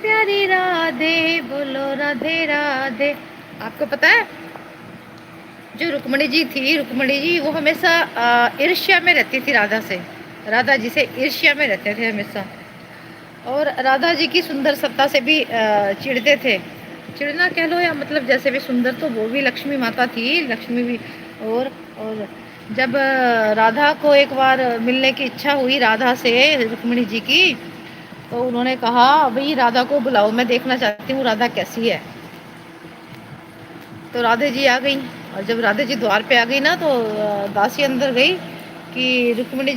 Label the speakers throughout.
Speaker 1: प्यारी राधे, बोलो राधे राधे। आपको पता है जो रुक्मणी जी थी, रुक्मणी जी वो हमेशा ईर्ष्या में रहती थी राधा से। राधा जी से ईर्ष्या में रहते थे हमेशा, और राधा जी की सुंदर सत्ता से भी चिढ़ते थे। चिढ़ना कह लो या मतलब जैसे भी, सुंदर तो वो भी लक्ष्मी माता थी, लक्ष्मी भी। और जब राधा को एक बार मिलने की इच्छा हुई राधा से, रुक्मणी जी की, तो उन्होंने कहा भाई राधा को बुलाओ, मैं देखना चाहती हूँ राधा कैसी है। तो राधे जी आ गई, और जब राधे जी द्वार पे आ गई ना, तो दासी अंदर गई कि रुक्मणी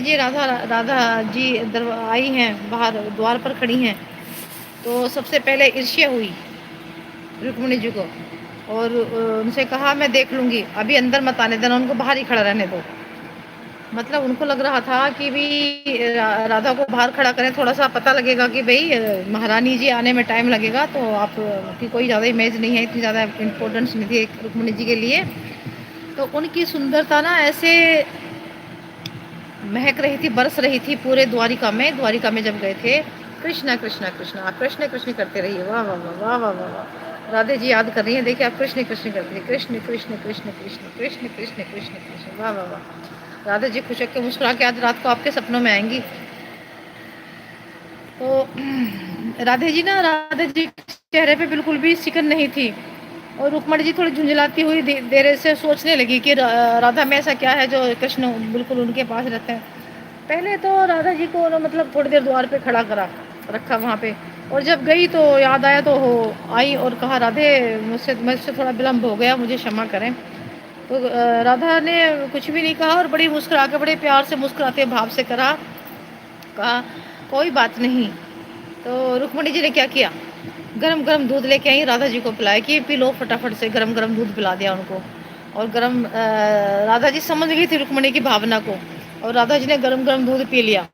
Speaker 1: जी, राधा राधा जी आई हैं, बाहर द्वार पर खड़ी हैं। तो सबसे पहले ईर्ष्या हुई रुक्मणी जी को, और उनसे कहा मैं देख लूँगी, अभी अंदर मत आने देना, उनको बाहर ही खड़ा रहने दो। मतलब उनको लग रहा था कि भाई राधा को बाहर खड़ा करें, थोड़ा सा पता लगेगा कि भाई महारानी जी आने में टाइम लगेगा, तो आप की कोई ज़्यादा इमेज नहीं है, इतनी ज़्यादा इम्पोर्टेंस नहीं थी रुक्मणी जी के लिए। तो उनकी सुंदरता ना ऐसे महक रही थी, बरस रही थी पूरे द्वारिका में। द्वारिका में जब गए थे, कृष्णा कृष्णा कृष्णा, आप कृष्ण कृष्ण करते रहिए। वाह वाह वाह वाह वाह वाह वाह। राधे जी याद कर रही हैं, देखिए आप कृष्ण कृष्ण करते रहिए, कृष्ण कृष्ण कृष्ण कृष्ण कृष्ण कृष्ण कृष्ण कृष्ण, वाह वाह वाह। राधे जी खुश होकर मुस्कुरा के आज रात को आपके सपनों में आएंगी। तो राधे जी ना, राधे जी के चेहरे पे बिल्कुल भी सिकन नहीं थी, और रुक्मणी जी थोड़ी झुंझलाती हुई देर से सोचने लगी कि राधा में ऐसा क्या है जो कृष्ण बिल्कुल उनके पास रहते हैं। पहले तो राधा जी को मतलब थोड़ी देर द्वार पे खड़ा करा रखा वहाँ पे, और जब गई तो याद आया तो हो आई और कहा राधे मुझसे थोड़ा विलम्ब हो गया, मुझे क्षमा करें। तो राधा ने कुछ भी नहीं कहा, और बड़ी मुस्कुरा के, बड़े प्यार से मुस्कुराते भाव से कहा कोई बात नहीं। तो रुक्मणी जी ने क्या किया, गरम गरम दूध लेके आई, राधा जी को पिलाया कि पी लो फटाफट से, गरम गरम दूध पिला दिया उनको। और राधा जी समझ गई थी रुक्मणी की भावना को, और राधा जी ने गरम गरम दूध पी लिया।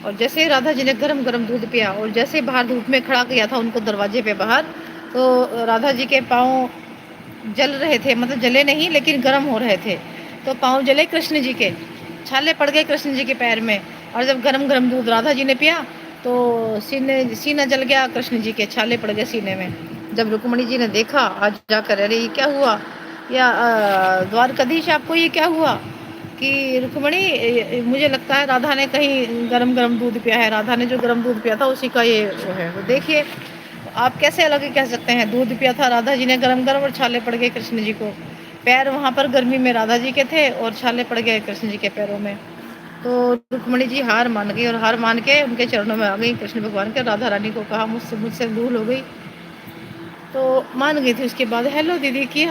Speaker 1: और जैसे राधा जी ने गरम गरम दूध पिया, और जैसे बाहर धूप में खड़ा किया था उनको दरवाजे पे बाहर, तो राधा जी के पाँव जल रहे थे, मतलब जले नहीं लेकिन गर्म हो रहे थे। तो पाँव जले कृष्ण जी के, छाले पड़ गए कृष्ण जी के पैर में। और जब गरम गरम दूध राधा जी ने पिया, तो सीना जल गया कृष्ण जी के, छाले पड़ गए सीने में। जब रुक्मणी जी ने देखा आज जाकर, अरे ये क्या हुआ, या द्वारकाधीश आपको ये क्या हुआ कि रुक्मणी, मुझे लगता है राधा ने कहीं गरम गरम दूध पिया है, राधा ने जो गरम दूध पिया था उसी का ये वो है। वो देखिए, आप कैसे अलग कह सकते हैं, दूध पिया था राधा जी ने गरम गरम, और छाले पड़ गए कृष्ण जी को। पैर वहाँ पर गर्मी में राधा जी के थे, और छाले पड़ गए कृष्ण जी के पैरों में। तो रुक्मणी जी हार मान गई, और हार मान के उनके चरणों में आ गई कृष्ण भगवान के। राधा रानी को कहा मुझसे मुझसे भूल हो गई, तो मान गई थी। उसके बाद हेलो दीदी की हाल